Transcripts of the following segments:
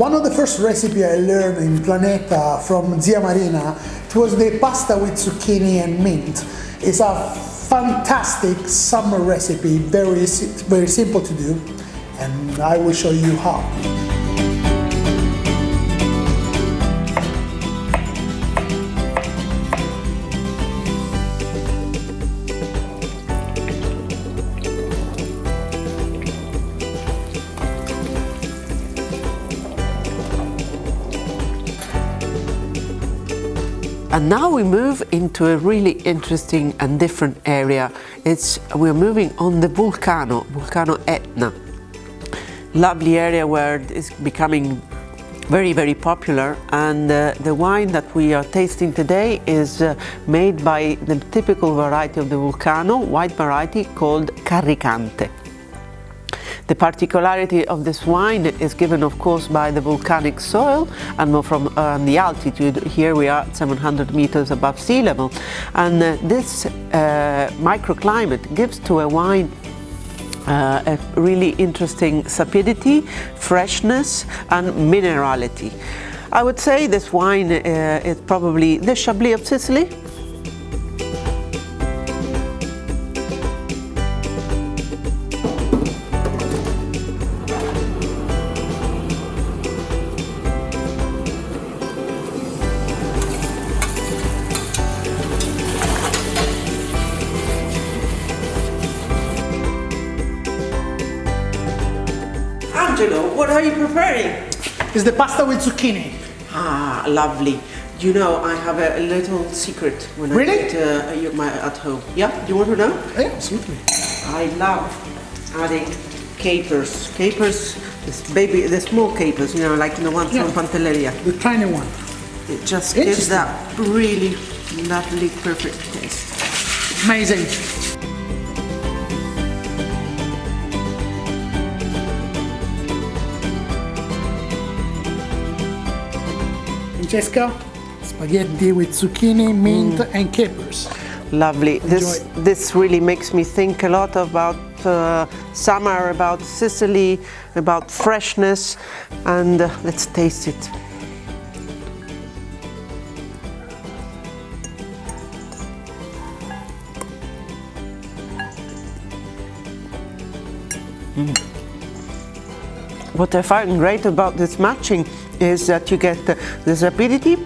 One of the first recipes I learned in Planeta from Zia Marina, it was the pasta with zucchini and mint. It's a fantastic summer recipe, very simple to do, and I will show you how. And now we move into a really interesting and different area. We're moving on the Vulcano Etna. Lovely area where it's becoming very, very popular. And the wine that we are tasting today is made by the typical variety of the Vulcano, white variety called Carricante. The particularity of this wine is given, of course, by the volcanic soil and from the altitude. Here we are at 700 meters above sea level. And this microclimate gives to a wine a really interesting sapidity, freshness, and minerality. I would say this wine is probably the Chablis of Sicily. Angelo, what are you preparing? It's the pasta with zucchini. Ah, lovely. You know, I have a little secret when I eat at home. Yeah, do you want to know? Yeah, absolutely. I love adding capers. Capers, the small capers, you know, like the ones from Pantelleria. The tiny one. It just gives that really lovely, perfect taste. Amazing. Francesca, spaghetti with zucchini, mint, and capers. Lovely. This really makes me think a lot about summer, about Sicily, about freshness, and let's taste it. What I find great about this matching is that you get the sapidity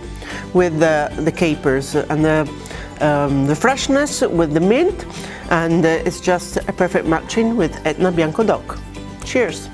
with the capers and the freshness with the mint, and it's just a perfect matching with Etna Bianco Doc. Cheers!